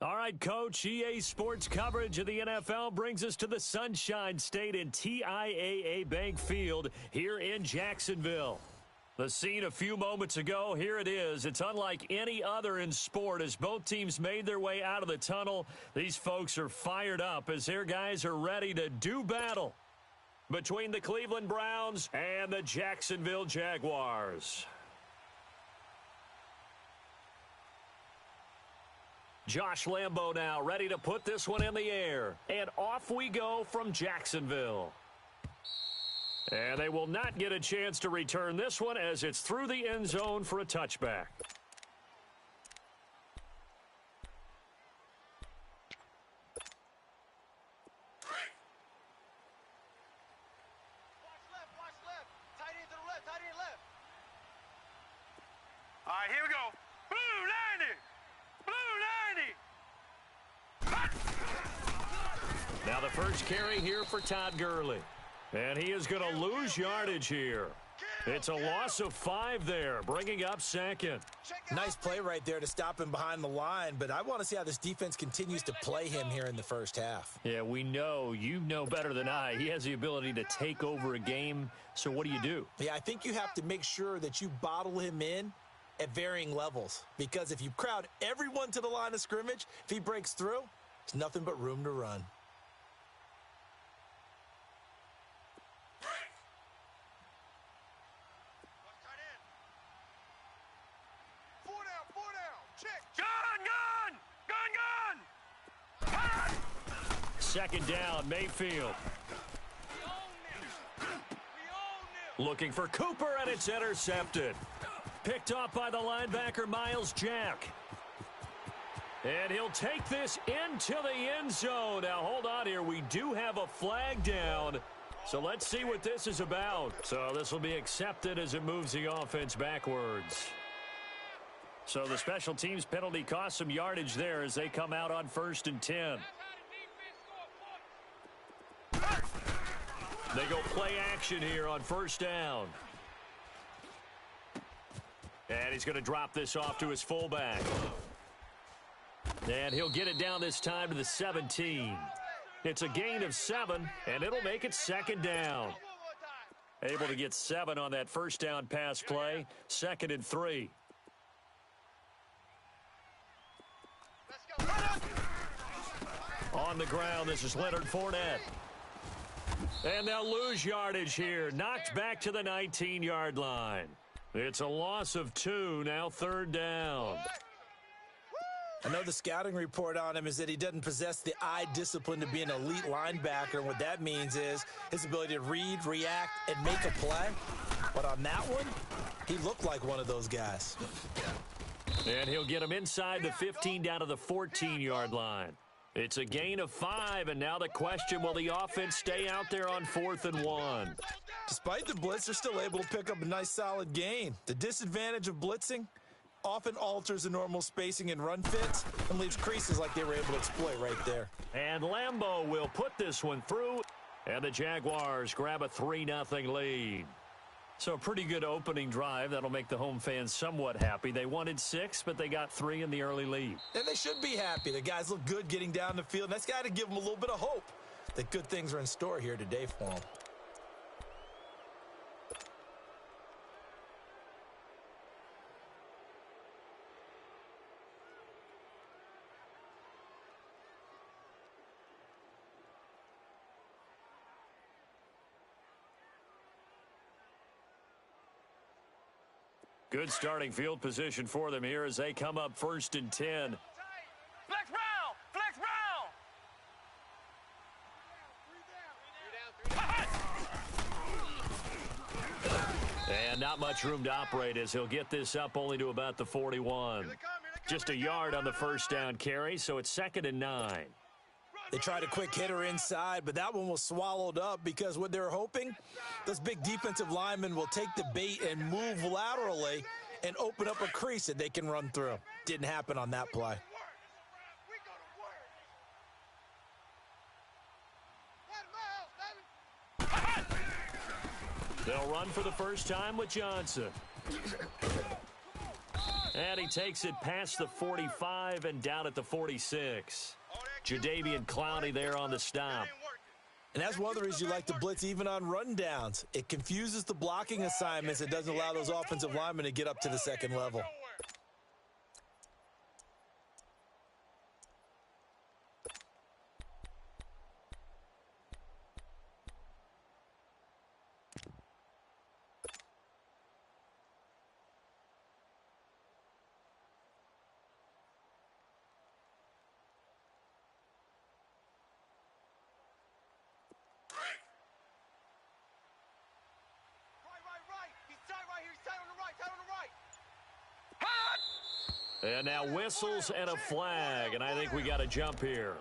All right, Coach, EA Sports coverage of the NFL brings us to the Sunshine State in TIAA Bank Field here in Jacksonville. The scene a few moments ago, here it is. It's unlike any other in sport as both teams made their way out of the tunnel. These folks are fired up as their guys are ready to do battle between the Cleveland Browns and the Jacksonville Jaguars. Josh Lambo now ready to put this one in the air. And off we go from Jacksonville. And they will not get a chance to return this one as it's through the end zone for a touchback. Watch left. Tight end to the left, tight end left. All right, here we go. Blue 90! Now the first carry here for Todd Gurley. And he is going to lose yardage here. It's a loss of 5 there, bringing up second. Nice play right there to stop him behind the line, but I want to see how this defense continues to play him here in the first half. Yeah, we know, you know better than I, he has the ability to take over a game, so what do? Yeah, I think you have to make sure that you bottle him in at varying levels, because if you crowd everyone to the line of scrimmage, if he breaks through, there's nothing but room to run. Second down, Mayfield. Looking for Cooper, and it's intercepted. Picked off by the linebacker, Miles Jack. And he'll take this into the end zone. Now, hold on here. We do have a flag down. So let's see what this is about. So this will be accepted as it moves the offense backwards. So the special teams penalty cost some yardage there as they come out on 1st and 10. They go play action here on 1st down. And he's going to drop this off to his fullback. And he'll get it down this time to the 17. It's a gain of 7, and it'll make it 2nd down. Able to get 7 on that 1st down pass play. 2nd and 3. On the ground, this is Leonard Fournette. And they'll lose yardage here. Knocked back to the 19-yard line. It's a loss of 2, now 3rd down. I know the scouting report on him is that he doesn't possess the eye discipline to be an elite linebacker. And what that means is his ability to read, react, and make a play. But on that one, he looked like one of those guys. And he'll get him inside the 15 down to the 14-yard line. It's a gain of 5, and now the question, will the offense stay out there on 4th and 1? Despite the blitz, they're still able to pick up a nice solid gain. The disadvantage of blitzing often alters the normal spacing and run fits and leaves creases like they were able to exploit right there. And Lambo will put this one through, and the Jaguars grab a 3-0 lead. So a pretty good opening drive. That'll make the home fans somewhat happy. They wanted 6, but they got 3 in the early lead. And they should be happy. The guys look good getting down the field. That's got to give them a little bit of hope that good things are in store here today for them. Good starting field position for them here as they come up 1st and 10. Flex Brown! Flex Brown! And not much room to operate as he'll get this up only to about the 41. Just a yard on the 1st down carry, so it's 2nd and 9. They tried a quick hitter inside, but that one was swallowed up because what they're hoping, those big defensive linemen will take the bait and move laterally and open up a crease that they can run through. Didn't happen on that play. They'll run for the first time with Johnson. And he takes it past the 45 and down at the 46. Jadeveon Clowney there on the stop. And that's one of the reasons you like to blitz even on rundowns. It confuses the blocking assignments. It doesn't allow those offensive linemen to get up to the second level. And now whistles and a flag, and I think we got a jump here.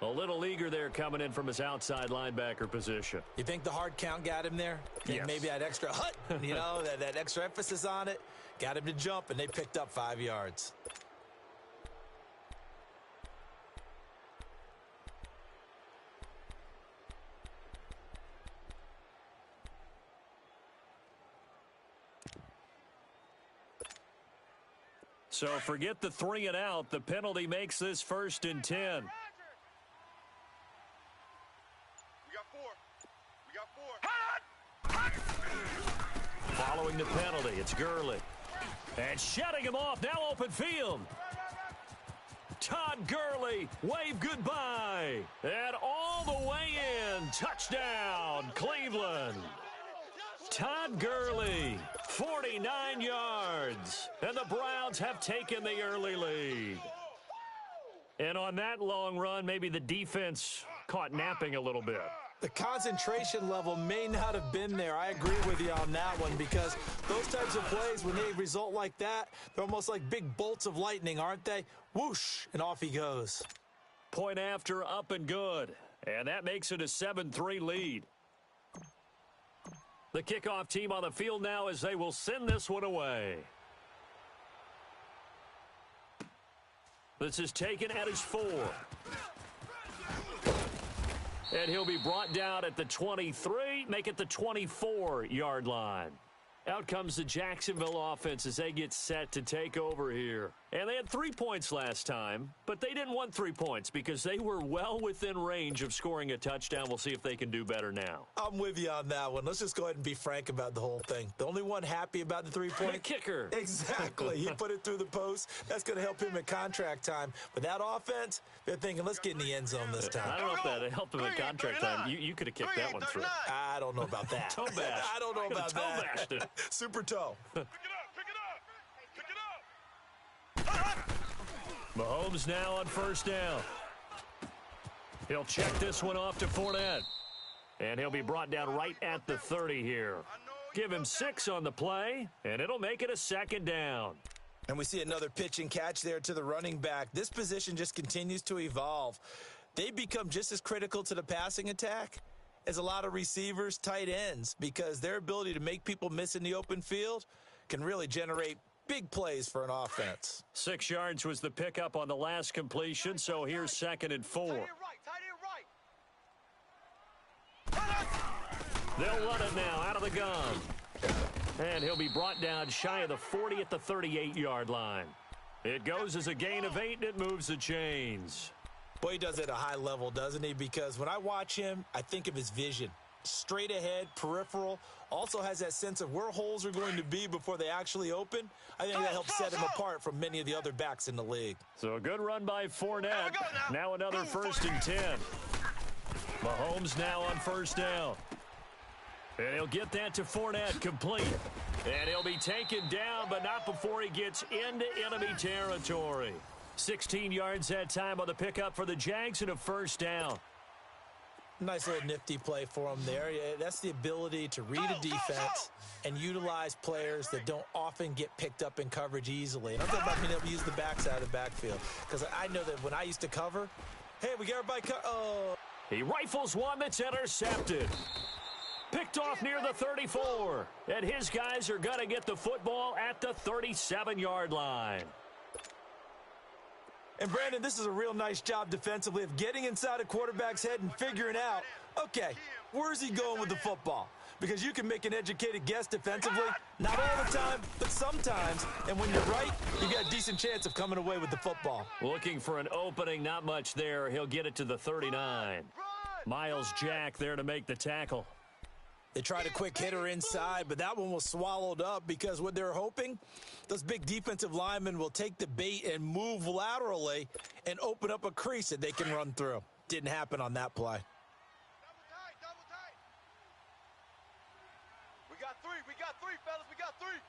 A little eager there coming in from his outside linebacker position. You think the hard count got him there? Yes. Maybe that extra hut, that extra emphasis on it, got him to jump, and they picked up 5 yards. So forget the 3 and out. The penalty makes this 1st and 10. We got 4. Following the penalty, it's Gurley. And shutting him off, now open field. Todd Gurley, wave goodbye. And all the way in, touchdown, Cleveland. Todd Gurley, 49 yards. And the Browns have taken the early lead. And on that long run, maybe the defense caught napping a little bit. The concentration level may not have been there. I agree with you on that one because those types of plays, when they result like that, they're almost like big bolts of lightning, aren't they? Whoosh, and off he goes. Point after, up and good. And that makes it a 7-3 lead. The kickoff team on the field now as they will send this one away. This is taken at his 4. And he'll be brought down at the 23, make it the 24-yard line. Out comes the Jacksonville offense as they get set to take over here. And they had 3 points last time, but they didn't want 3 points because they were well within range of scoring a touchdown. We'll see if they can do better now. I'm with you on that one. Let's just go ahead and be frank about the whole thing. The only one happy about the 3-point. The kicker. Exactly. He put it through the post. That's going to help him at contract time. But that offense, they're thinking, let's get in the end zone this time. I don't know if that helped him at contract time. You could have kicked that one through. I don't know about that. Toe bash. I don't know about toe that. bashed it. Super toe. Pick it up. Mahomes now on 1st down. He'll check this one off to Fournette. And he'll be brought down right at the 30 here. Give him 6 on the play, and it'll make it a 2nd down. And we see another pitch and catch there to the running back. This position just continues to evolve. They become just as critical to the passing attack as a lot of receivers, tight ends, because their ability to make people miss in the open field can really generate big plays for an offense. 6 yards was the pickup on the last completion, so here's 2nd and 4. They'll run it now out of the gun. And he'll be brought down shy of the 40 at the 38-yard line. It goes as a gain of 8, and it moves the chains. Boy, he does it at a high level, doesn't he? Because when I watch him, I think of his vision. Straight ahead, peripheral, also has that sense of where holes are going to be before they actually open. I think that helps set him apart from many of the other backs in the league. So a good run by Fournette. Now another 1st and 10. Mahomes now on 1st down. And he'll get that to Fournette complete. And he'll be taken down, but not before he gets into enemy territory. 16 yards that time on the pickup for the Jags and a 1st down. Nice little nifty play for him there. Yeah, that's the ability to read a defense and utilize players that don't often get picked up in coverage easily. And I'm talking about being able to use the backside of the backfield. Because I know that when I used to cover, hey, we got everybody He rifles one that's intercepted. Picked off near the 34. And his guys are going to get the football at the 37-yard line. And, Brandon, this is a real nice job defensively of getting inside a quarterback's head and figuring out, okay, where's he going with the football? because you can make an educated guess defensively. Not all the time, but sometimes. And when you're right, you got a decent chance of coming away with the football. Looking for an opening, not much there. He'll get it to the 39. Miles Jack there to make the tackle. They tried a quick hitter inside, but that one was swallowed up because what they're hoping, those big defensive linemen will take the bait and move laterally and open up a crease that they can run through. Didn't happen on that play. Double tight. We got three, fellas. We got three.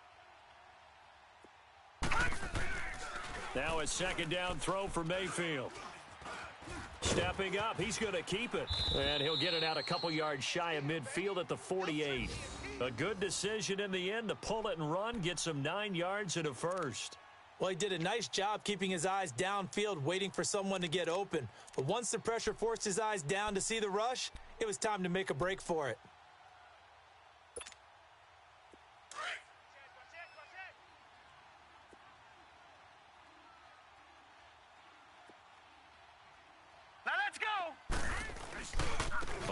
Now a second down throw for Mayfield. Stepping up, he's going to keep it. And he'll get it out a couple yards shy of midfield at the 48. A good decision in the end to pull it and run, get some 9 yards and a first. Well, he did a nice job keeping his eyes downfield, waiting for someone to get open. But once the pressure forced his eyes down to see the rush, it was time to make a break for it. Now let's go.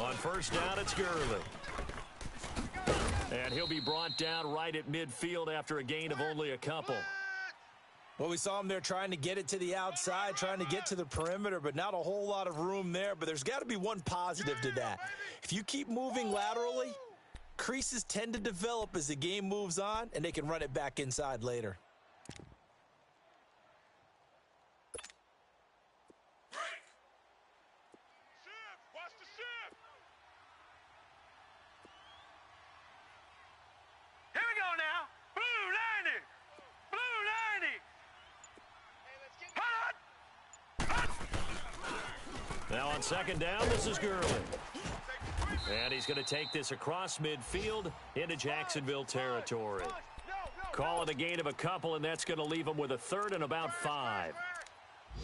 On first down, it's Gurley. And he'll be brought down right at midfield after a gain of only a couple. Well, we saw him there trying to get it to the outside, trying to get to the perimeter, but not a whole lot of room there. But there's got to be one positive to that. If you keep moving laterally, creases tend to develop as the game moves on, and they can run it back inside later. Watch the shift. Here we go now. Blue 90. Blue 90. Now on second down, this is Gurley. And he's going to take this across midfield into Jacksonville territory. Call it a gain of a couple, and that's going to leave him with a third and about 5.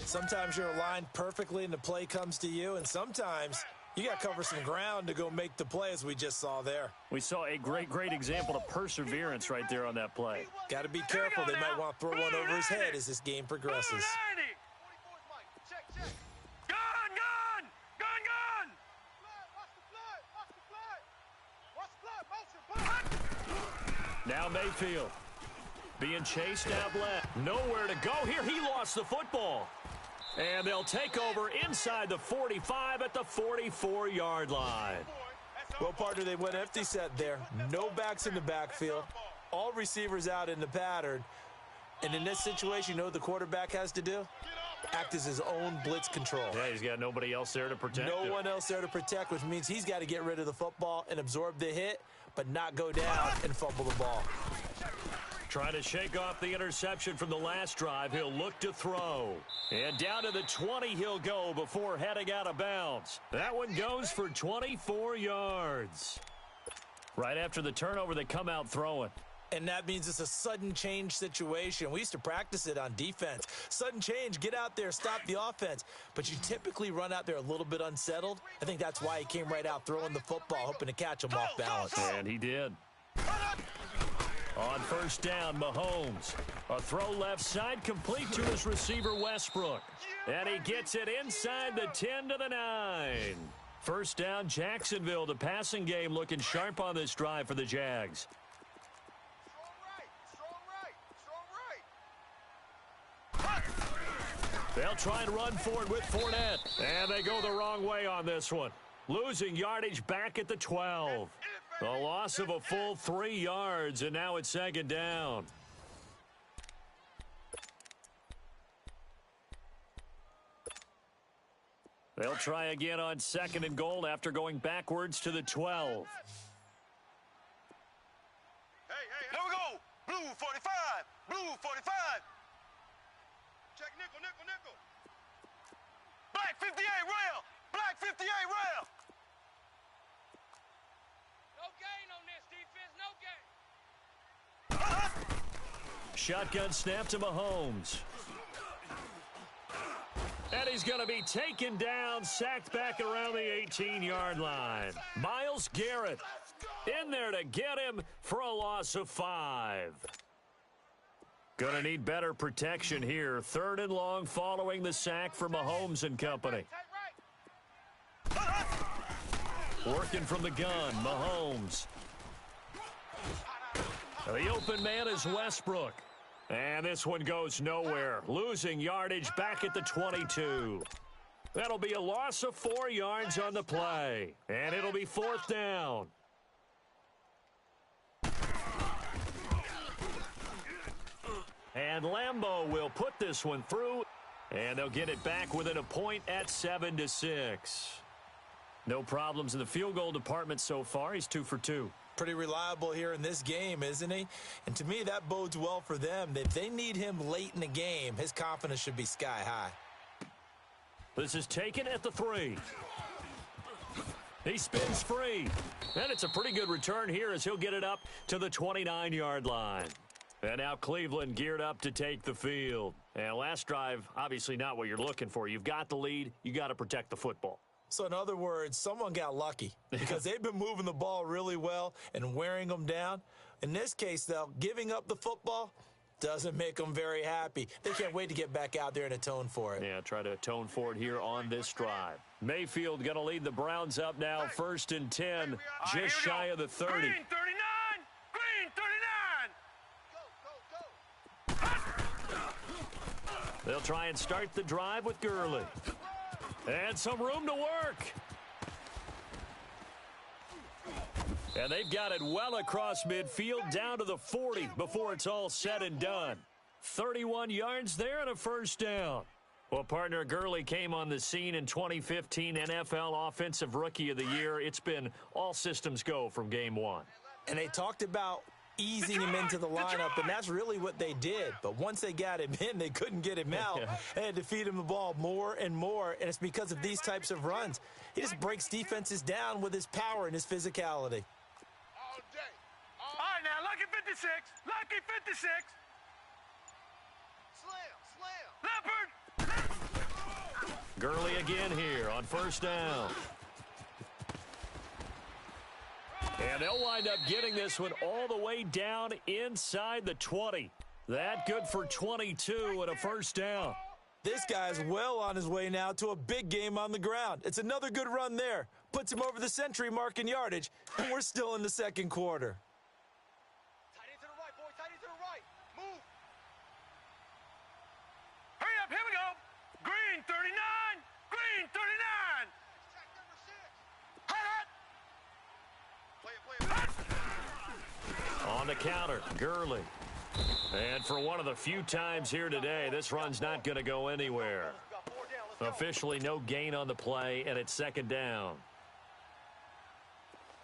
Sometimes you're aligned perfectly and the play comes to you, and sometimes you got to cover some ground to go make the play, as we just saw there. We saw a great example of perseverance right there on that play. Got to be careful. They might want to throw one over his head as this game progresses. Blue 90. Check. Gun. Watch the flood. Now Mayfield being chased out left. Nowhere to go here. He lost the football. And they'll take over inside the 45 at the 44-yard line. Well, partner, they went empty set there. No backs in the backfield. All receivers out in the pattern. And in this situation, you know what the quarterback has to do? Act as his own blitz control. Yeah, he's got nobody else there to protect him. No one else there to protect, which means he's got to get rid of the football and absorb the hit, but not go down and fumble the ball. Trying to shake off the interception from the last drive. He'll look to throw. And down to the 20 he'll go before heading out of bounds. That one goes for 24 yards. Right after the turnover, they come out throwing. And that means it's a sudden change situation. We used to practice it on defense. Sudden change, get out there, stop the offense. But you typically run out there a little bit unsettled. I think that's why he came right out throwing the football, hoping to catch him off balance. And he did. On first down, Mahomes. A throw left side, complete to his receiver, Westbrook. And he gets it inside the 10 to the 9. First down, Jacksonville. The passing game looking sharp on this drive for the Jags. They'll try and run for it with Fournette. And they go the wrong way on this one. Losing yardage back at the 12. A loss of a full 3 yards, and now it's second down. They'll try again on second and goal after going backwards to the 12. Here we go. Blue 45. Blue 45. Check nickel. Black 58 rail. Black 58 rail. No gain on this defense, no gain. Shotgun snap to Mahomes. And he's going to be taken down, sacked back around the 18-yard line. Myles Garrett in there to get him for a loss of 5. Going to need better protection here. Third and long following the sack for Mahomes and company. Working from the gun, Mahomes. The open man is Westbrook. And this one goes nowhere. Losing yardage back at the 22. That'll be a loss of 4 yards on the play. And it'll be 4th down. And Lambeau will put this one through. And they'll get it back within a point at 7-6. No problems in the field goal department so far. He's 2 for 2. Pretty reliable here in this game, isn't he? And to me, that bodes well for them. If they need him late in the game, his confidence should be sky high. This is taken at the 3. He spins free. And it's a pretty good return here as he'll get it up to the 29-yard line. And now Cleveland geared up to take the field. And last drive, obviously not what you're looking for. You've got the lead. You got to protect the football. So in other words, someone got lucky because they've been moving the ball really well and wearing them down. In this case, though, giving up the football doesn't make them very happy. They can't wait to get back out there and atone for it. Yeah, try to atone for it here on this drive. Mayfield going to lead the Browns up now, 1st and 10, just shy of the 30. Green 39! Green 39! They'll try and start the drive with Gurley. And some room to work. And they've got it well across midfield down to the 40 before it's all said and done. 31 yards there and a 1st down. Well, partner, Gurley came on the scene in 2015 NFL Offensive Rookie of the Year. It's been all systems go from game 1. And they talked about easing him into the lineup, and that's really what they did. But once they got him in, they couldn't get him out. They had to feed him the ball more and more, and it's because of these types of runs. He just breaks defenses down with his power and his physicality. All right, now, lucky 56. Lucky 56. Slam, slam. Leopard. Gurley again here on 1st down. And they'll wind up getting this one all the way down inside the 20. That good for 22 and a 1st down. This guy's well on his way now to a big game on the ground. It's another good run there. Puts him over the century mark in yardage, and we're still in the 2nd quarter. Tight end to the right, boy. Tight end to the right. Move. Hurry up, here we go. Green 39. Green 39. Check number 6. Hot, Play it. On the counter, Gurley. And for one of the few times here today, this run's not going to go anywhere. We got 4 down. Let's go. Officially no gain on the play, and it's 2nd down.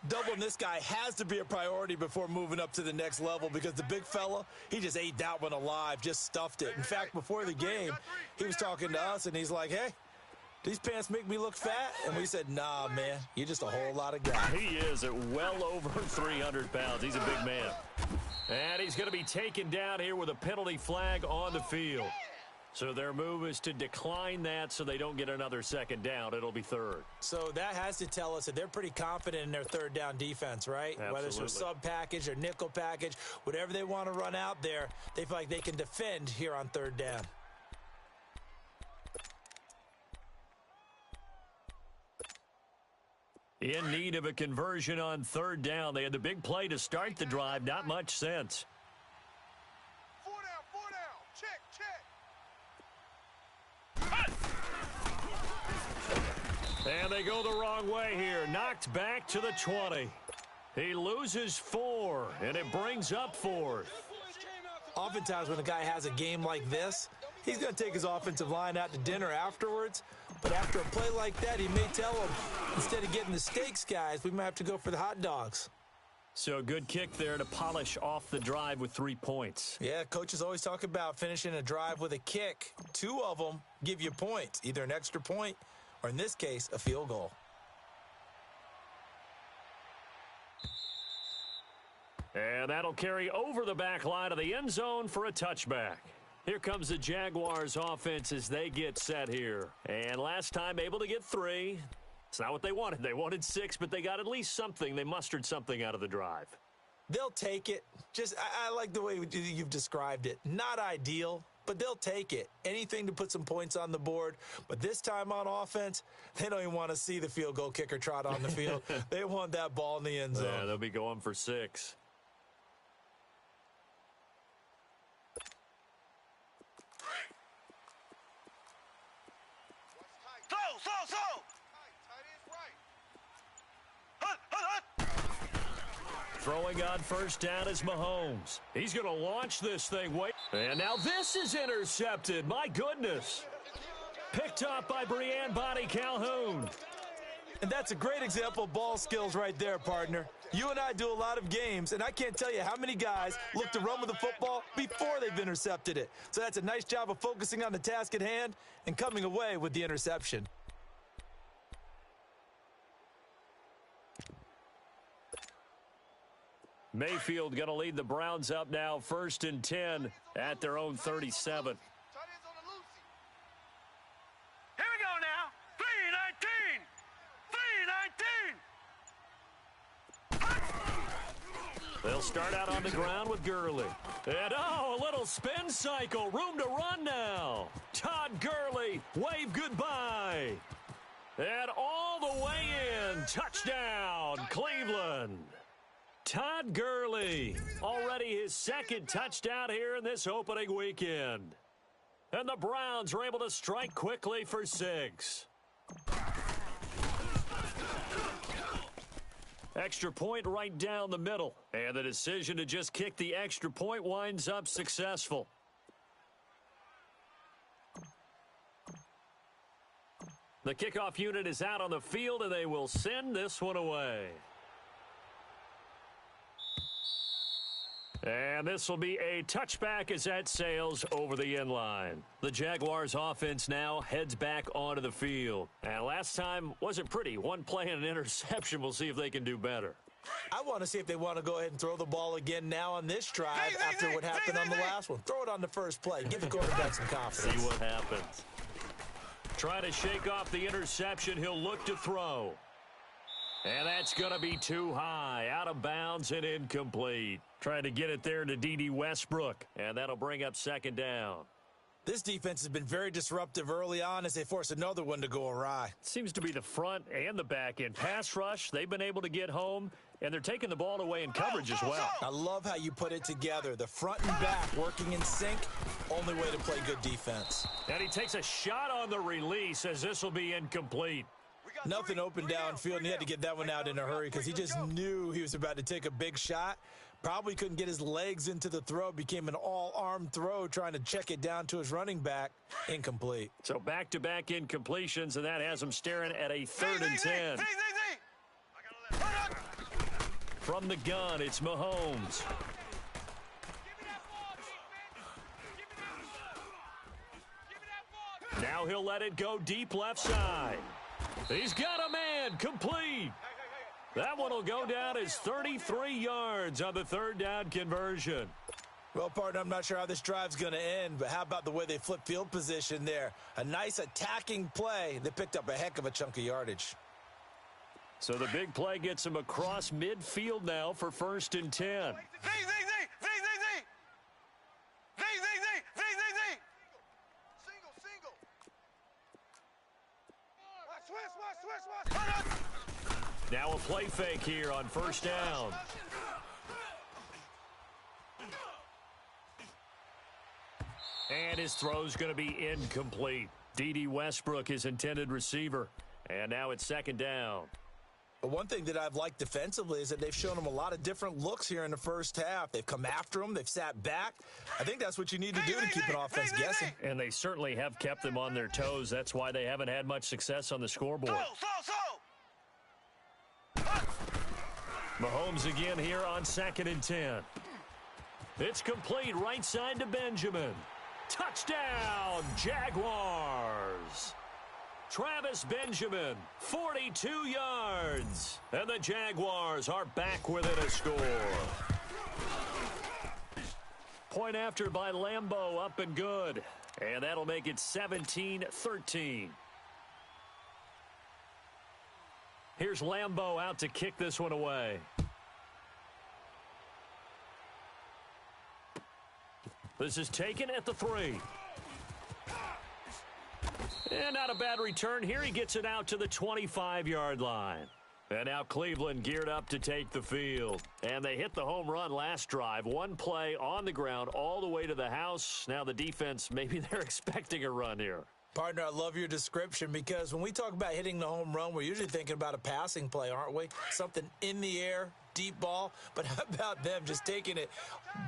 Doubling this guy has to be a priority before moving up to the next level because the big fella, he just ate that one alive, just stuffed it. In fact, before the game, he was talking to us, and he's like, hey, these pants make me look fat? And we said, nah, man, you're just a whole lot of guy. He is at well over 300 pounds. He's a big man. And he's going to be taken down here with a penalty flag on the field. So their move is to decline that so they don't get another 2nd down. It'll be 3rd. So that has to tell us that they're pretty confident in their 3rd down defense, right? Absolutely. Whether it's a sub package or nickel package, whatever they want to run out there, they feel like they can defend here on 3rd down. In need of a conversion on 3rd down. They had the big play to start the drive. Not much sense. 4 down, 4 down. Check, check. And they go the wrong way here. Knocked back to the 20. He loses 4, and it brings up 4th. Oftentimes when a guy has a game like this, he's going to take his offensive line out to dinner afterwards. But after a play like that, he may tell them, instead of getting the steaks, guys, we might have to go for the hot dogs. So a good kick there to polish off the drive with 3 points. Yeah, coaches always talk about finishing a drive with a kick. 2 of them give you points, either an extra point or, in this case, a field goal. And that'll carry over the back line of the end zone for a touchback. Here comes the Jaguars offense as they get set here. And last time able to get 3. It's not what they wanted. They wanted 6, but they got at least something. They mustered something out of the drive. They'll take it. I like the way you've described it. Not ideal, but they'll take it. Anything to put some points on the board. But this time on offense, they don't even want to see the field goal kicker trot on the field. They want that ball in the end zone. Yeah, they'll be going for 6. So. Tight ends right. Throwing on first down is Mahomes. He's going to launch this thing. Wait. And now this is intercepted. My goodness. Picked up by Breanne Bonnie Calhoun. And that's a great example of ball skills right there, partner. You and I do a lot of games, and I can't tell you how many guys look to run with the football before they've intercepted it. So that's a nice job of focusing on the task at hand and coming away with the interception. Mayfield going to lead the Browns up now, 1st and 10 at their own 37. Tight ends on the loosey. Here we go now. 319. 319. They'll start out on the ground with Gurley. And, a little spin cycle. Room to run now. Todd Gurley, wave goodbye. And all the way in. Touchdown, Cleveland. Todd Gurley, already his second touchdown here in this opening weekend. And the Browns are able to strike quickly for 6. Extra point right down the middle. And the decision to just kick the extra point winds up successful. The kickoff unit is out on the field, and they will send this one away. And this will be a touchback as that sails over the end line. The Jaguars offense now heads back onto the field. And last time wasn't pretty. One play and an interception. We'll see if they can do better. I want to see if they want to go ahead and throw the ball again now on this drive after what happened on the last one. Throw it on the first play. Give the quarterback some confidence. See what happens. Trying to shake off the interception. He'll look to throw. And that's going to be too high. Out of bounds and incomplete. Trying to get it there to D.D. Westbrook. And that'll bring up 2nd down. This defense has been very disruptive early on as they force another one to go awry. Seems to be the front and the back end. Pass rush, they've been able to get home. And they're taking the ball away in coverage as well. I love how you put it together. The front and back working in sync. Only way to play good defense. And he takes a shot on the release as this will be incomplete. Nothing open downfield, and he had to get that one out in a hurry because he just knew he was about to take a big shot. Probably couldn't get his legs into the throw. Became an all-arm throw trying to check it down to his running back. Incomplete. So back-to-back incompletions, and that has him staring at a 3rd and 10. From the gun, it's Mahomes. Now he'll let it go deep left side. He's got a man, complete. That one will go down as 33 yards on the 3rd down conversion. Well, partner, I'm not sure how this drive's going to end, but how about the way they flip field position there? A nice attacking play. They picked up a heck of a chunk of yardage. So the big play gets him across midfield now for 1st and 10. Now a play fake here on 1st down. And his throw's going to be incomplete. D.D. Westbrook, his intended receiver. And now it's 2nd down. But one thing that I've liked defensively is that they've shown him a lot of different looks here in the first half. They've come after him. They've sat back. I think that's what you need to do to keep an offense guessing. And they certainly have kept them on their toes. That's why they haven't had much success on the scoreboard. Mahomes again here on 2nd and 10. It's complete right side to Benjamin. Touchdown, Jaguars. Travis Benjamin, 42 yards. And the Jaguars are back within a score. Point after by Lambeau, up and good. And that'll make it 17-13. Here's Lambeau out to kick this one away. This is taken at the 3. And not a bad return here. He gets it out to the 25-yard line. And now Cleveland geared up to take the field. And they hit the home run last drive. One play on the ground all the way to the house. Now the defense, maybe they're expecting a run here. Partner, I love your description because when we talk about hitting the home run, we're usually thinking about a passing play, aren't we? Something in the air, deep ball. But how about them just taking it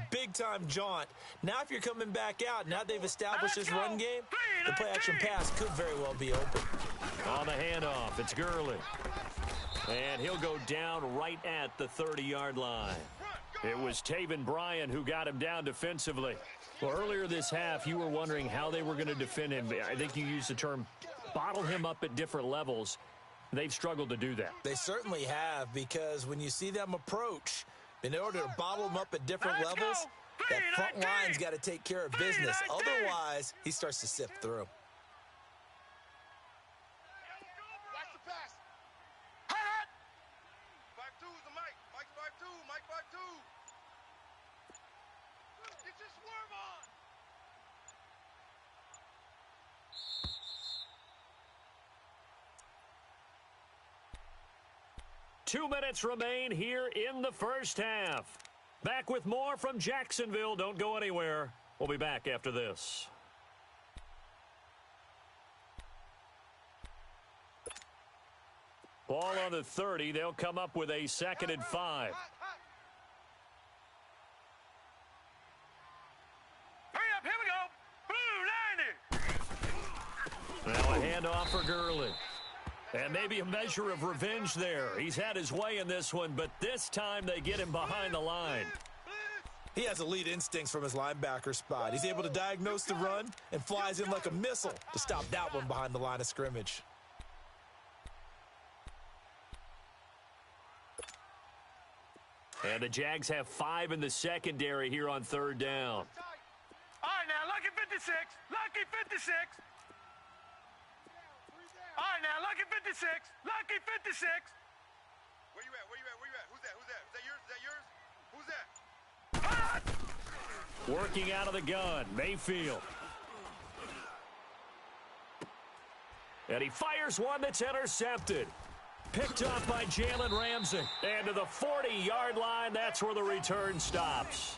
big-time jaunt? Now if you're coming back out, now they've established this run game, the play-action pass could very well be open. On the handoff, it's Gurley. And he'll go down right at the 30-yard line. It was Taven Bryan who got him down defensively. Well, earlier this half, you were wondering how they were going to defend him. I think you used the term bottle him up at different levels. They've struggled to do that. They certainly have, because when you see them approach, in order to bottle them up at different levels, that front line's got to take care of business. Otherwise, he starts to sift through. Watch the pass. 5-2 is the Mike. Mike's 5-2. Mike 5-2. Get your swerve on. Two minutes remain here in the first half. Back with more from Jacksonville. Don't go anywhere. We'll be back after this. Ball on the 30. They'll come up with a 2nd and 5. Hurry up, here we go. Blue 90. Now a handoff for Gurley. And maybe a measure of revenge there. He's had his way in this one, but this time they get him behind the line. He has elite instincts from his linebacker spot. He's able to diagnose the run and flies in like a missile to stop that one behind the line of scrimmage. And the Jags have 5 in the secondary here on 3rd down. All right, now, lucky 56. Lucky 56. All right, now, lucky 56. Lucky 56. Where you at? Where you at? Where you at? Who's that? Who's that? Is that yours? Is that yours? Who's that? Working out of the gun, Mayfield. And he fires one that's intercepted. Picked off by Jalen Ramsey. And to the 40-yard line, that's where the return stops.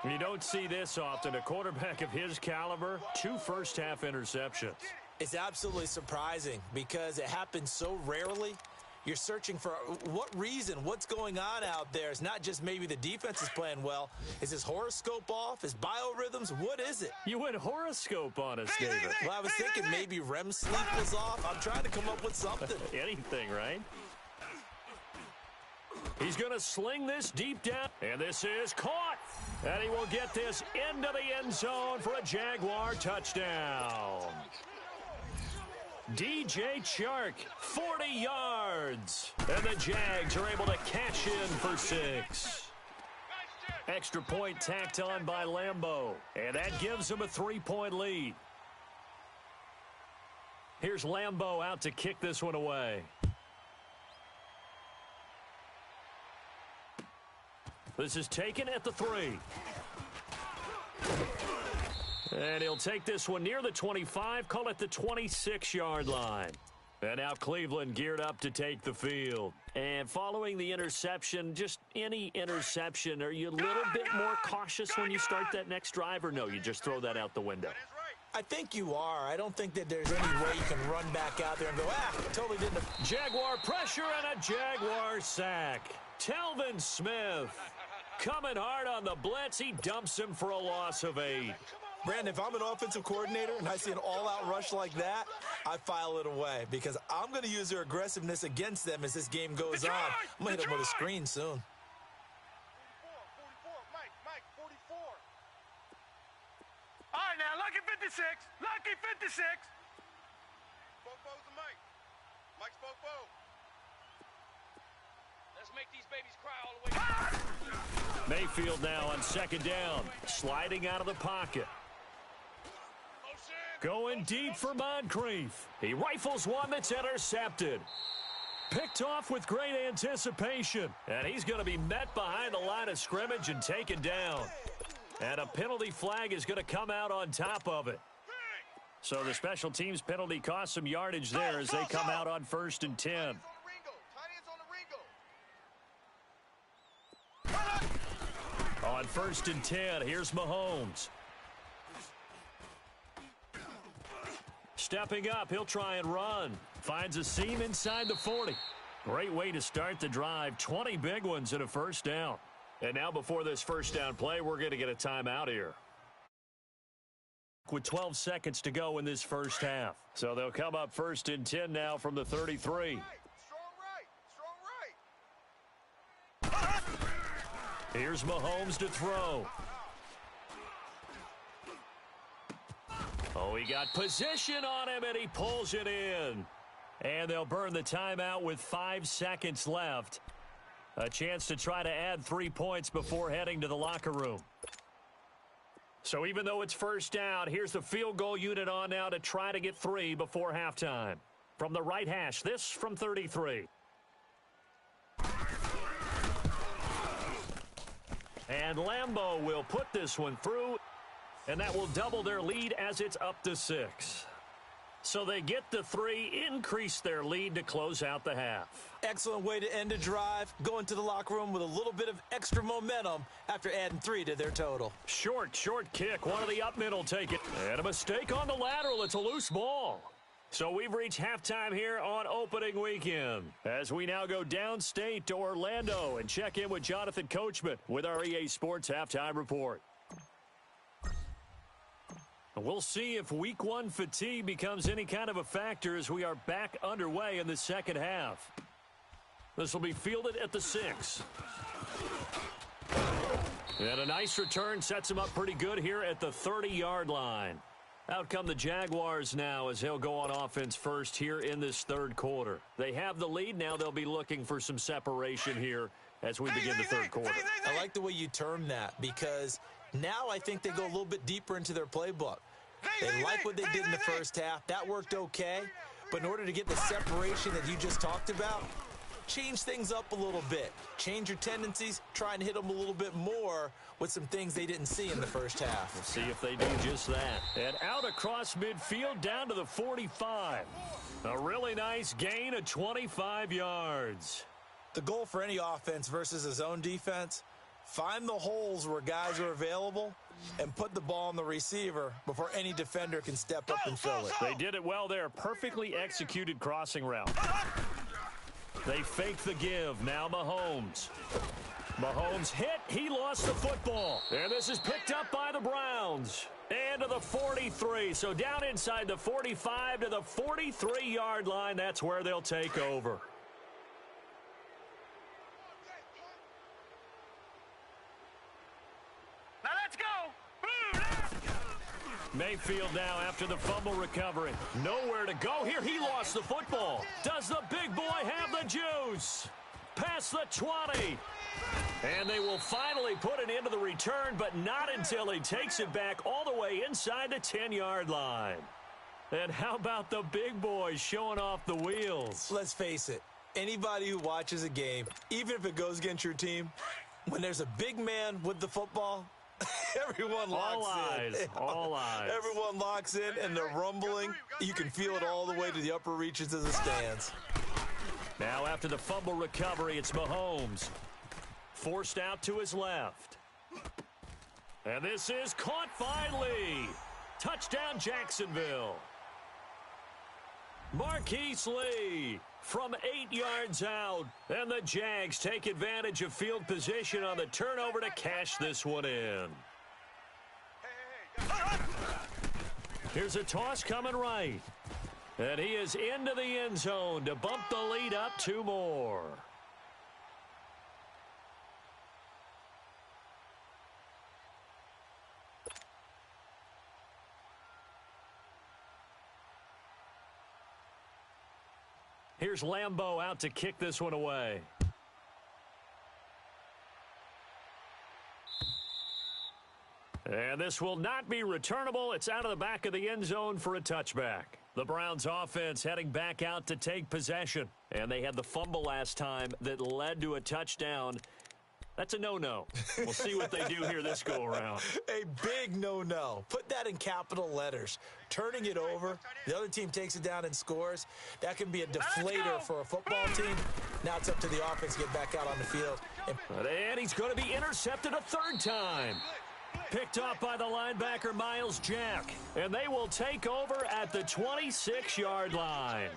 You don't see this often. A quarterback of his caliber, 2 first-half interceptions. It's absolutely surprising because it happens so rarely. You're searching for what reason, what's going on out there. It's not just maybe the defense is playing well. Is his horoscope off? His biorhythms? What is it? You went horoscope on us, David. Well, I was thinking maybe REM sleep was off. I'm trying to come up with something. Anything, right? He's going to sling this deep down, and this is caught. And he will get this into the end zone for a Jaguar touchdown. DJ Chark, 40 yards. And the Jags are able to cash in for 6. Extra point tacked on by Lambeau. And that gives them a 3-point lead. Here's Lambeau out to kick this one away. This is taken at the 3. And he'll take this one near the 25, call it the 26-yard line. And now Cleveland geared up to take the field. And following the interception, just any interception, are you a little bit more cautious when you start that next drive, or no, you just throw that out the window? I think you are. I don't think that there's any way you can run back out there and go, totally didn't. Jaguar pressure and a Jaguar sack. Telvin Smith coming hard on the blitz. He dumps him for a loss of 8. Brandon, if I'm an offensive coordinator and I see an all-out rush like that, I file it away because I'm going to use their aggressiveness against them as this game goes on. I'm going to hit them with a screen soon. 44, Mike, 44. All right, now, lucky 56. Lucky 56. Bofo's the Mike. Mike's Bofo. Let's make these babies cry all the way. Mayfield now on 2nd down, sliding out of the pocket. Going deep for Moncrief. He rifles one that's intercepted. Picked off with great anticipation. And he's going to be met behind the line of scrimmage and taken down. And a penalty flag is going to come out on top of it. So the special teams penalty cost some yardage there as they come out on 1st and 10. On 1st and 10, here's Mahomes. stepping up. He'll try and run. Finds a seam inside the 40. Great way to start the drive. 20 big ones and a first down. And now before this first down play, we're going to get a timeout here. With 12 seconds to go in this first half. So they'll come up first and 10 now from the 33. Strong right. Here's Mahomes to throw. Oh, he got position on him, and he pulls it in. And they'll burn the timeout with 5 seconds left. A chance to try to add 3 points before heading to the locker room. So even though it's first down, here's the field goal unit on now to try to get 3 before halftime. From the right hash, this from 33. And Lambeau will put this one through, and that will double their lead as it's up to 6. So they get the 3, increase their lead to close out the half. Excellent way to end a drive. Go into the locker room with a little bit of extra momentum after adding 3 to their total. Short kick. One of the up men will take it. And a mistake on the lateral. It's a loose ball. So we've reached halftime here on opening weekend. As we now go downstate to Orlando and check in with Jonathan Coachman with our EA Sports Halftime Report. We'll see if week 1 fatigue becomes any kind of a factor as we are back underway in the second half. This will be fielded at the 6. And a nice return sets him up pretty good here at the 30-yard line. Out come the Jaguars now as they'll go on offense first here in this third quarter. They have the lead. Now they'll be looking for some separation here as we begin the third quarter. I like the way you term that because now I think they go a little bit deeper into their playbook. They like what they did in the first half. That worked okay. But in order to get the separation that you just talked about, change things up a little bit. Change your tendencies. Try and hit them a little bit more with some things they didn't see in the first half. We'll see if they do just that. And out across midfield down to the 45. A really nice gain of 25 yards. The goal for any offense versus a zone defense, find the holes where guys are available and put the ball on the receiver before any defender can step up and fill it. They did it well there. Perfectly executed crossing route. They fake the give. Now Mahomes. Mahomes hit. He lost the football. And this is picked up by the Browns. And to the 43. So down inside the 45 to the 43-yard line. That's where they'll take over. Now let's go. Blue left. Mayfield now after the fumble recovery. Nowhere to go here. He lost the football. Does the big boy have the juice? Past the 20. And they will finally put it into the return, but not until he takes it back all the way inside the 10-yard line. And how about the big boys showing off the wheels? Let's face it, anybody who watches a game, even if it goes against your team, when there's a big man with the football, everyone locks in. All eyes. Everyone locks in, and they're rumbling. You can feel it all the way to the upper reaches of the stands. Now after the fumble recovery, it's Mahomes. Forced out to his left. And this is caught finally. Touchdown Jacksonville. Marquise Lee from 8 yards out. And the Jags take advantage of field position on the turnover to cash this one in. Here's a toss coming right. And he is into the end zone to bump the lead up 2 more. Here's Lambeau out to kick this one away. And this will not be returnable. It's out of the back of the end zone for a touchback. The Browns offense heading back out to take possession. And they had the fumble last time that led to a touchdown. That's a no-no. We'll see what they do here this go-around. A big no-no. Put that in capital letters. Turning it over, the other team takes it down and scores. That can be a deflator for a football team. Now it's up to the offense to get back out on the field. And he's going to be intercepted a 3rd time. Picked off by the linebacker, Miles Jack. And they will take over at the 26-yard line.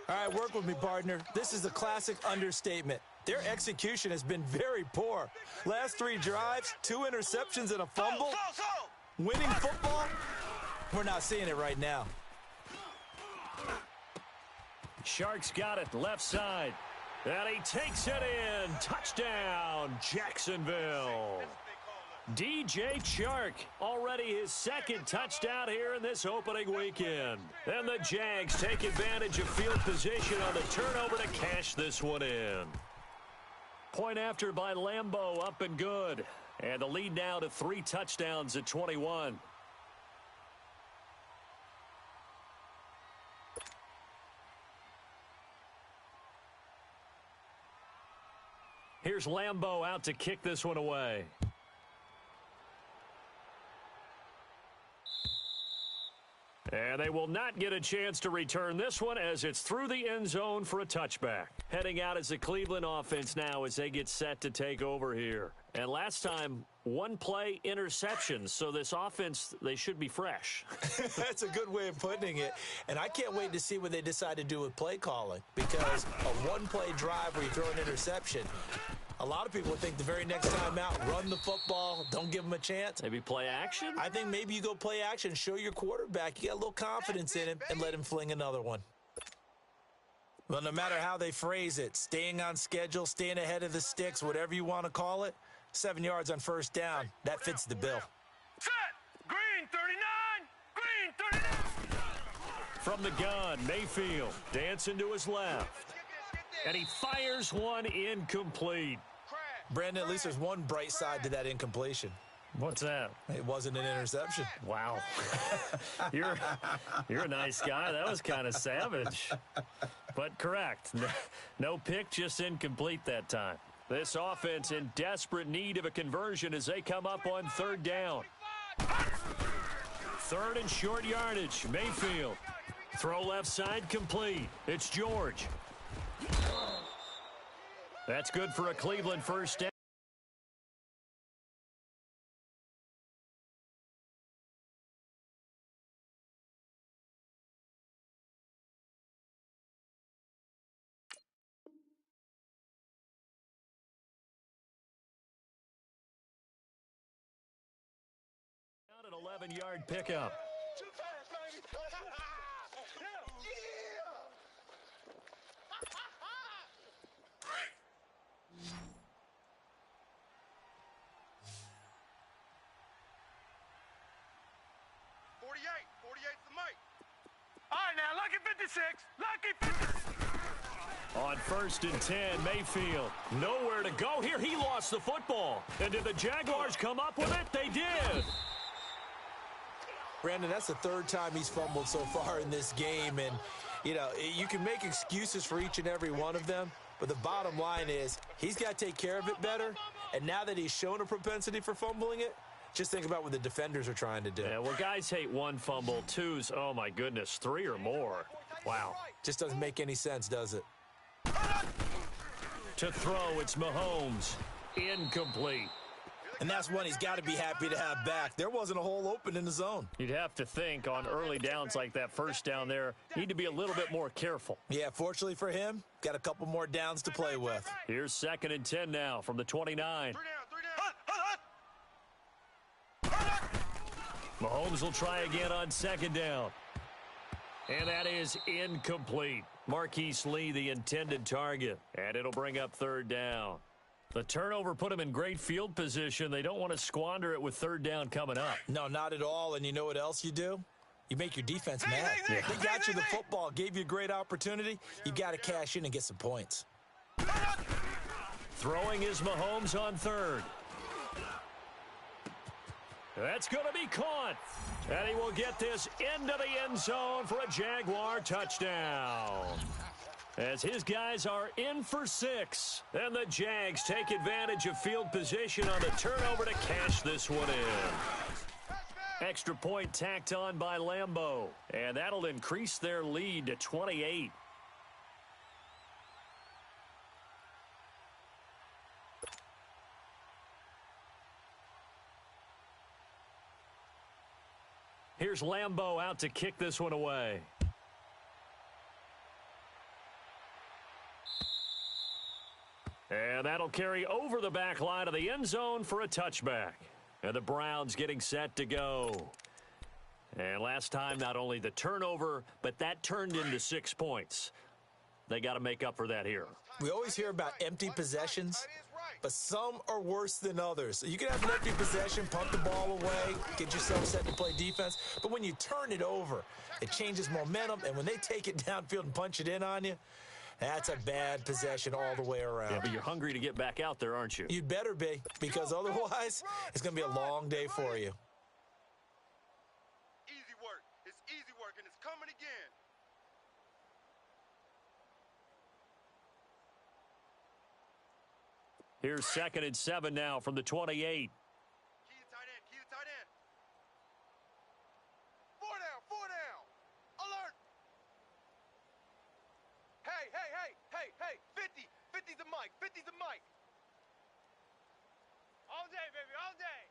All right, work with me, partner. This is a classic understatement. Their execution has been very poor. Last 3 drives, 2 interceptions and a fumble. Winning football, we're not seeing it right now. Sharks got it left side. And he takes it in. Touchdown, Jacksonville. DJ Chark, already his 2nd touchdown here in this opening weekend. And the Jags take advantage of field position on the turnover to cash this one in. Point after by Lambeau, up and good. And the lead now to 3 touchdowns at 21. Here's Lambeau out to kick this one away. And they will not get a chance to return this one as it's through the end zone for a touchback. Heading out as the Cleveland offense now as they get set to take over here. And last time, 1-play interception. So this offense, they should be fresh. That's a good way of putting it. And I can't wait to see what they decide to do with play calling. Because a 1-play drive where you throw an interception, a lot of people would think the very next time out, run the football, don't give them a chance. Maybe play action? I think maybe you go play action, show your quarterback you got a little confidence in him, and let him fling another one. Well, no matter how they phrase it, staying on schedule, staying ahead of the sticks, whatever you want to call it, 7 yards on first down, that fits the bill. Set. Green 39. Green 39. From the gun, Mayfield dancing to his left. And he fires one incomplete. Brandon, at least there's one bright side to that incompletion. What's that? It wasn't an interception. Wow. You're a nice guy. That was kind of savage. But correct. No pick, just incomplete that time. This offense in desperate need of a conversion as they come up on 3rd down. 3rd and short yardage. Mayfield. Throw left side complete. It's George. That's good for a Cleveland first down. Out an 11-yard pickup. Too fast, baby. All right, now, lucky 56. Lucky 56. On 1st and 10, Mayfield. Nowhere to go here. He lost the football. And did the Jaguars come up with it? They did. Brandon, that's the 3rd time he's fumbled so far in this game. And, you know, you can make excuses for each and every one of them. But the bottom line is he's got to take care of it better. And now that he's shown a propensity for fumbling it, just think about what the defenders are trying to do. Yeah, well, guys hate 1 fumble, 2's, oh, my goodness, 3 or more. Wow. Just doesn't make any sense, does it? To throw, it's Mahomes. Incomplete. And that's one he's got to be happy to have back. There wasn't a hole open in the zone. You'd have to think on early downs like that first down there, need to be a little bit more careful. Yeah, fortunately for him, got a couple more downs to play with. Here's 2nd and 10 now from the 29. Mahomes will try again on 2nd down. And that is incomplete. Marquise Lee, the intended target. And it'll bring up 3rd down. The turnover put them in great field position. They don't want to squander it with 3rd down coming up. No, not at all. And you know what else you do? You make your defense mad. Yeah. They got you the football, gave you a great opportunity. You got to cash in and get some points. Throwing is Mahomes on 3rd. That's going to be caught. And he will get this into the end zone for a Jaguar touchdown. As his guys are in for 6. And the Jags take advantage of field position on the turnover to cash this one in. Extra point tacked on by Lambeau. And that'll increase their lead to 28. Here's Lambeau out to kick this one away. And that'll carry over the back line of the end zone for a touchback. And the Browns getting set to go. And last time, not only the turnover, but that turned into 6 points. They got to make up for that here. We always hear about empty possessions, but some are worse than others. So you can have an empty possession, pump the ball away, get yourself set to play defense. But when you turn it over, it changes momentum. And when they take it downfield and punch it in on you, that's a bad possession all the way around. Yeah, but you're hungry to get back out there, aren't you? You'd better be, because otherwise it's going to be a long day for you. Easy work. It's easy work, and it's coming again. Here's 2nd and 7 now from the 28. Key to tight end. Key to tight end. 4 down. 4 down. Alert. Hey, hey, hey, hey, hey. 50. 50's the mic. 50's the mic. All day, baby, all day.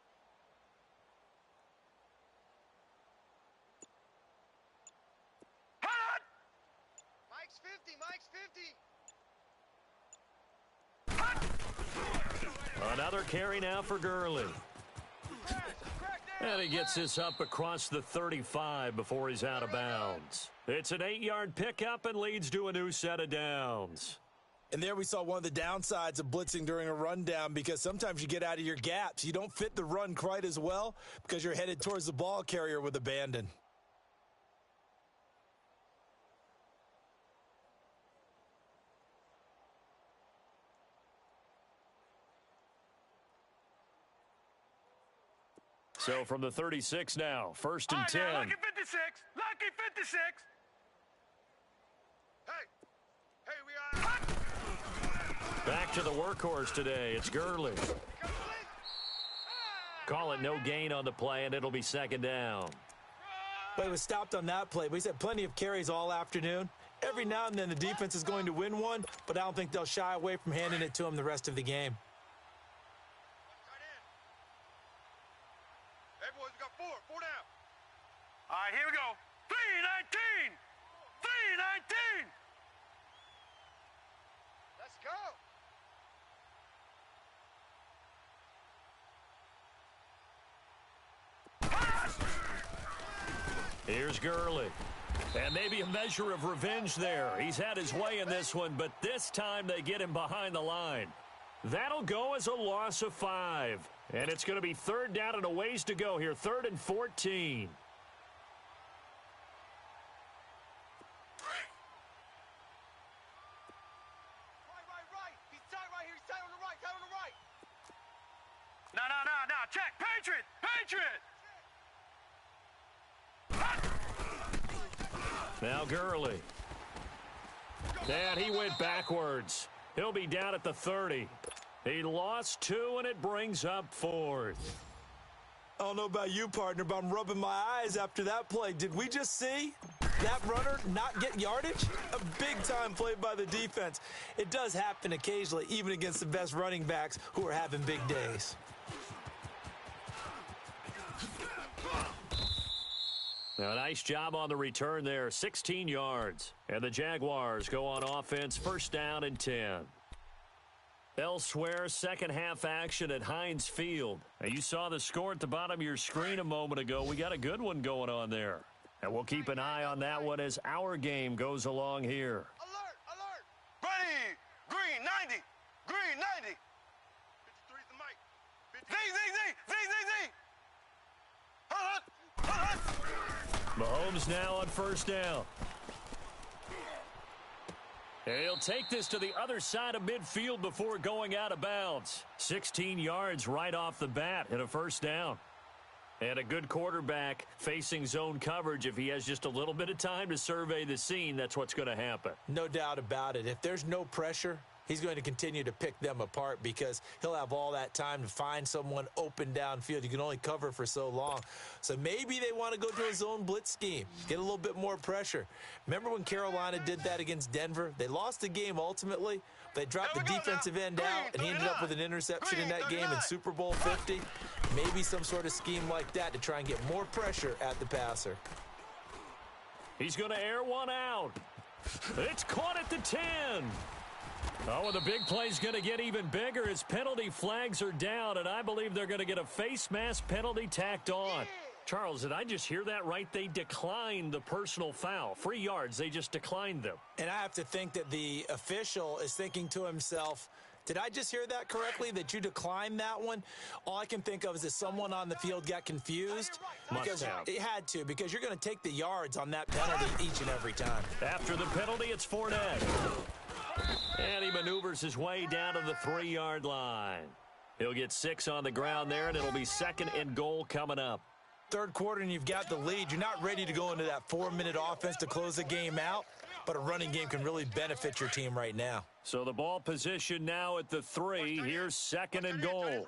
Hot! Mike's 50. Mike's 50. Another carry now for Gurley. And he gets this up across the 35 before he's out of bounds. It's an 8-yard pickup and leads to a new set of downs. And there we saw one of the downsides of blitzing during a rundown, because sometimes you get out of your gaps. You don't fit the run quite as well because you're headed towards the ball carrier with abandon. So from the 36 now, 1st and 10. Lucky 56. Lucky 56. Hey. Hey, we are. Back to the workhorse today. It's Gurley. Call it no gain on the play, and it'll be 2nd down. But he was stopped on that play. But he's had plenty of carries all afternoon. Every now and then the defense is going to win one, but I don't think they'll shy away from handing it to him the rest of the game. Hey, boys, we got 4. 4 down. All right, here we go. 319. 319. Let's go. Here's Gurley. And maybe a measure of revenge there. He's had his way in this one, but this time they get him behind the line. That'll go as a loss of 5. And it's going to be 3rd down and a ways to go here. 3rd and 14. Right. He's tight right here. He's tight on the right. Tight on the right. No. Check. Patriot. Now Gurley. And he went backwards. He'll be down at the 30. He lost 2, and it brings up 4th. I don't know about you, partner, but I'm rubbing my eyes after that play. Did we just see that runner not get yardage? A big-time play by the defense. It does happen occasionally, even against the best running backs who are having big days. Now, nice job on the return there. 16 yards. And the Jaguars go on offense, 1st down and 10. Elsewhere, second half action at Heinz Field. Now, you saw the score at the bottom of your screen a moment ago. We got a good one going on there. And we'll keep an eye on that one as our game goes along here. Alert. Ready. Green 90. Green 90. 53's the mic. Z. Hot. Mahomes now on 1st down. And he'll take this to the other side of midfield before going out of bounds. 16 yards right off the bat and a 1st down. And a good quarterback facing zone coverage. If he has just a little bit of time to survey the scene, that's what's going to happen. No doubt about it. If there's no pressure, he's going to continue to pick them apart because he'll have all that time to find someone open downfield. You can only cover for so long. So maybe they want to go to a zone blitz scheme, get a little bit more pressure. Remember when Carolina did that against Denver? They lost the game ultimately. They dropped the defensive end out, and he ended up with an interception in that game in Super Bowl 50. Maybe some sort of scheme like that to try and get more pressure at the passer. He's going to air one out. It's caught at the 10. Oh, and the big play's going to get even bigger as penalty flags are down, and I believe they're going to get a face mask penalty tacked on. Charles, did I just hear that right? They declined the personal foul. 3 yards, they just declined them. And I have to think that the official is thinking to himself, did I just hear that correctly, that you declined that one? All I can think of is that someone on the field got confused. Because it had to, because you're going to take the yards on that penalty each and every time. After the penalty, it's Fournette. And he maneuvers his way down to the 3-yard line. He'll get 6 on the ground there, and it'll be 2nd and goal coming up. Third quarter, and you've got the lead. You're not ready to go into that 4-minute offense to close the game out, but a running game can really benefit your team right now. So the ball position now at the 3. Here's 2nd and goal.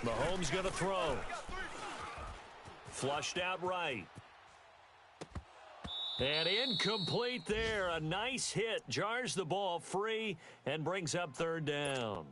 Mahomes going to throw. Flushed out right. And incomplete there. A nice hit. Jars the ball free and brings up 3rd down.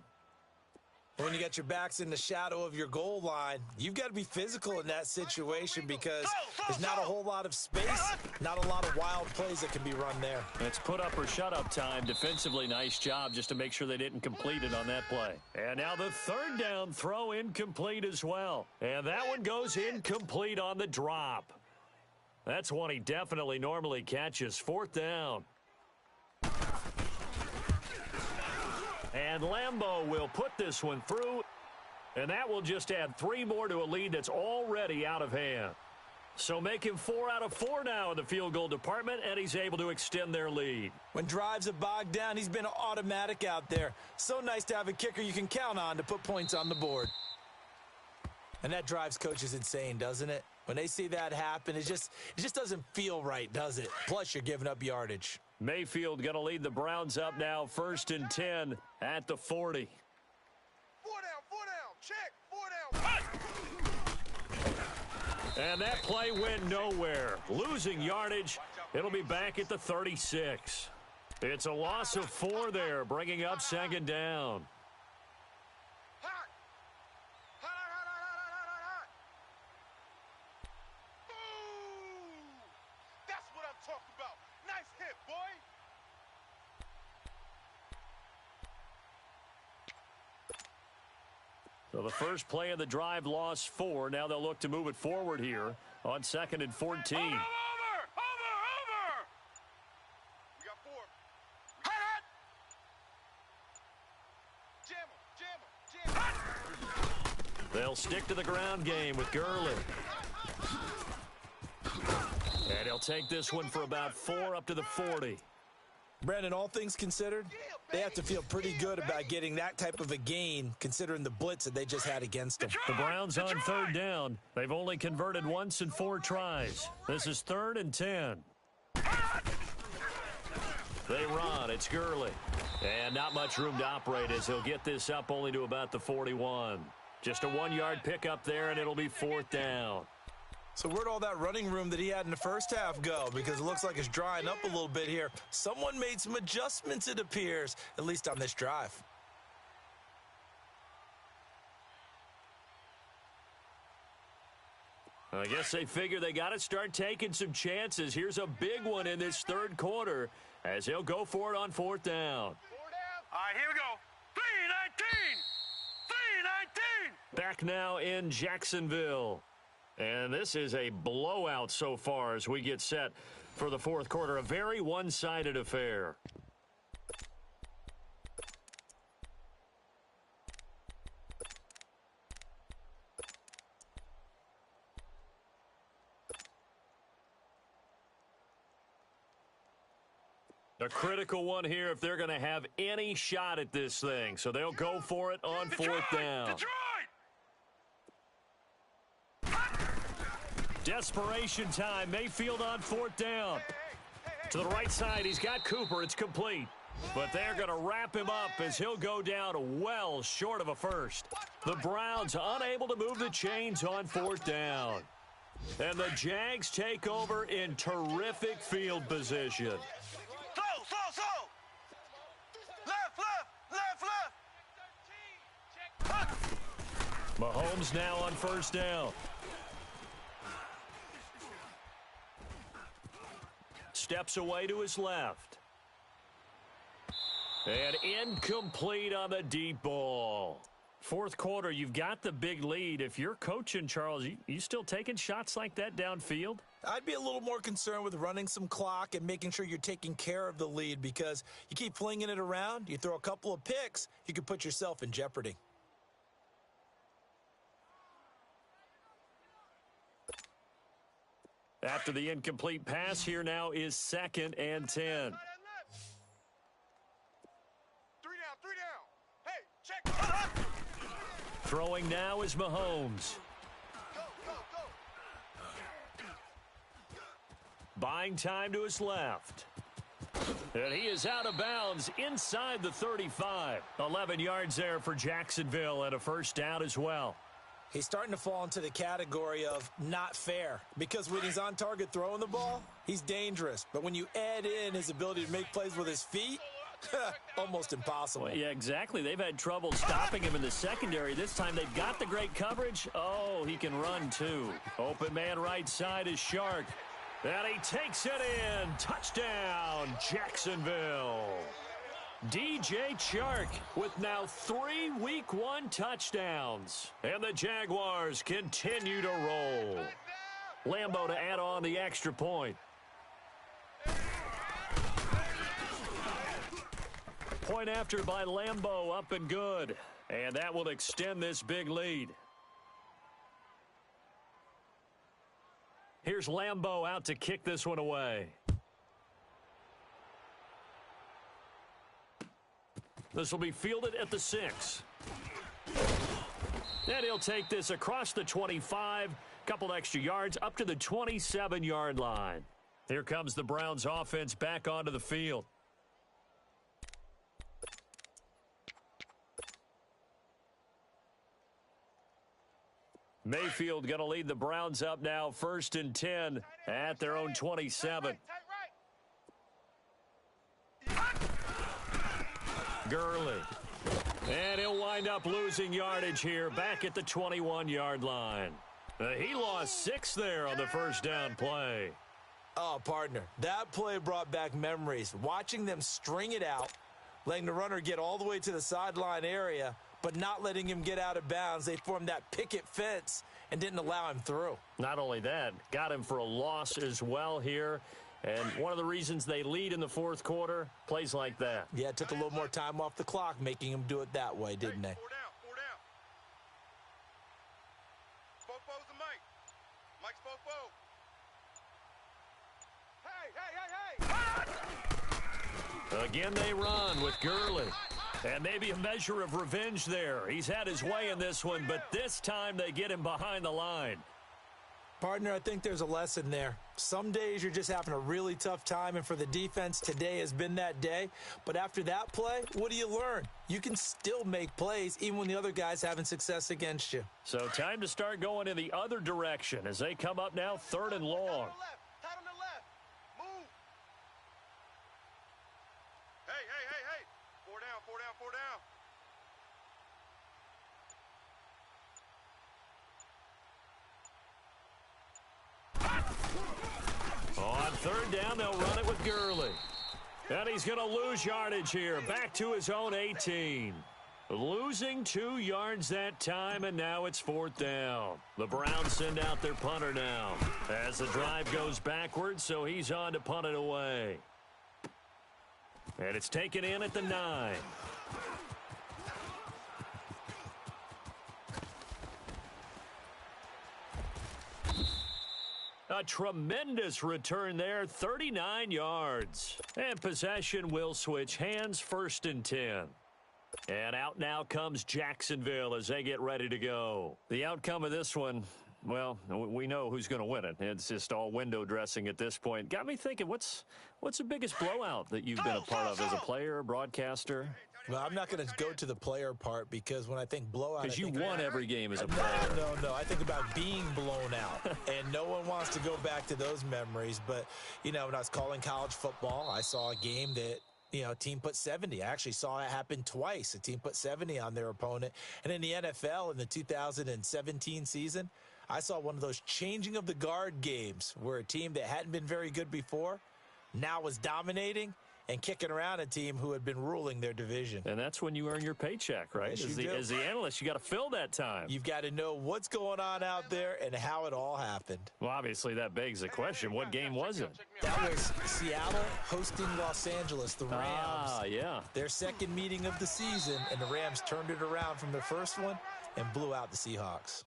When you got your backs in the shadow of your goal line, you've got to be physical in that situation because there's not a whole lot of space, not a lot of wild plays that can be run there. It's put up or shut up time. Defensively, nice job just to make sure they didn't complete it on that play. And now the 3rd down throw incomplete as well. And that one goes incomplete on the drop. That's one he definitely normally catches. 4th down. And Lambeau will put this one through, and that will just add 3 more to a lead that's already out of hand. So making 4 out of 4 now in the field goal department, and he's able to extend their lead. When drives have bogged down, he's been automatic out there. So nice to have a kicker you can count on to put points on the board. And that drives coaches insane, doesn't it? When they see that happen, it just doesn't feel right, does it? Plus, you're giving up yardage. Mayfield going to lead the Browns up now, 1st and 10 at the 40. 4 down, check, 4 down. And that play went nowhere. Losing yardage, it'll be back at the 36. It's a loss of 4 there, bringing up 2nd down. So the first play of the drive lost 4. Now they'll look to move it forward here on 2nd and 14. Over! We got 4. Jam him. They'll stick to the ground game with Gurley. And he'll take this one for about 4 up to the 40. Brandon, all things considered, they have to feel pretty good about getting that type of a gain considering the blitz that they just had against them. The Browns on 3rd down. They've only converted once in 4 tries. This is 3rd and 10. They run. It's Gurley. And not much room to operate as he'll get this up only to about the 41. Just a 1-yard pickup there, and it'll be 4th down. So where'd all that running room that he had in the first half go? Because it looks like it's drying up a little bit here. Someone made some adjustments, it appears, at least on this drive. I guess they figure they got to start taking some chances. Here's a big one in this 3rd quarter as he'll go for it on 4th down. 4 down. All right, here we go. 3-19. 3-19. Back now in Jacksonville. And this is a blowout so far as we get set for the 4th quarter. A very one-sided affair. A critical one here if they're going to have any shot at this thing. So they'll go for it on 4th down. Detroit! Desperation time. Mayfield on 4th down. To the right side, he's got Cooper. It's complete. But they're going to wrap him up as he'll go down well short of a first. The Browns unable to move the chains on fourth down. And the Jags take over in terrific field position. Slow. Left. Mahomes now on first down. Steps away to his left. And incomplete on the deep ball. Fourth quarter, you've got the big lead. If you're coaching, Charles, you still taking shots like that downfield? I'd be a little more concerned with running some clock and making sure you're taking care of the lead, because you keep flinging it around, you throw a couple of picks, you can put yourself in jeopardy. After the incomplete pass, here now is 2nd and 10. Three down. Hey, check. Throwing now is Mahomes. Go. Buying time to his left. And he is out of bounds inside the 35. 11 yards there for Jacksonville and a first down as well. He's starting to fall into the category of not fair, because when he's on target throwing the ball, he's dangerous. But when you add in his ability to make plays with his feet, almost impossible. Well, yeah, exactly. They've had trouble stopping him in the secondary. This time they've got the great coverage. Oh, he can run too. Open man right side is Shark. And he takes it in. Touchdown, Jacksonville. DJ Chark with now 3 Week 1 touchdowns. And the Jaguars continue to roll. Lambo to add on the extra point. Point after by Lambo, up and good. And that will extend this big lead. Here's Lambo out to kick this one away. This will be fielded at the 6. And he'll take this across the 25, couple extra yards up to the 27-yard line. Here comes the Browns offense back onto the field. Mayfield going to lead the Browns up now, 1st and 10 at their own 27. Gurley. And he'll wind up losing yardage here back at the 21-yard line. He lost 6 there on the first down play. Oh, partner, that play brought back memories. Watching them string it out, letting the runner get all the way to the sideline area, but not letting him get out of bounds. They formed that picket fence and didn't allow him through. Not only that, got him for a loss as well here. And one of the reasons they lead in the fourth quarter, plays like that. Yeah, it took a little more time off the clock, making him do it that way, didn't they? 4 down. Fofo's the Mike. Mike's Fofo. Hey. Again, they run with Gurley. And maybe a measure of revenge there. He's had his way in this one, but this time they get him behind the line. Partner, I think there's a lesson there. Some days you're just having a really tough time, and for the defense, today has been that day. But after that play, what do you learn? You can still make plays even when the other guy's having success against you. So time to start going in the other direction as they come up now 3rd and long. Tight on the left. Move. Hey. 4 down. On 3rd down, they'll run it with Gurley. And he's going to lose yardage here, back to his own 18. Losing 2 yards that time, and now it's 4th down. The Browns send out their punter now as the drive goes backwards, so he's on to punt it away. And it's taken in at the 9. A tremendous return there, 39 yards. And possession will switch hands, 1st and 10. And out now comes Jacksonville as they get ready to go. The outcome of this one, Well, we know who's going to win it. It's just all window dressing at this point. Got me thinking, what's the biggest blowout that you've been a part of as a player, broadcaster? Well, I'm not going to go to the player part because when I think blowout, because you won every game as a player. No. I think about being blown out, and no one wants to go back to those memories. But, when I was calling college football, I saw a game that, a team put 70. I actually saw it happen twice. A team put 70 on their opponent. And in the NFL in the 2017 season, I saw one of those changing of the guard games where a team that hadn't been very good before now was dominating and kicking around a team who had been ruling their division. And that's when you earn your paycheck, right? Yes, as the analyst, you got to fill that time. You've got to know what's going on out there and how it all happened. Well, obviously, that begs the question, what game was it? That was Seattle hosting Los Angeles, the Rams. Yeah. Their second meeting of the season, and the Rams turned it around from their first one and blew out the Seahawks.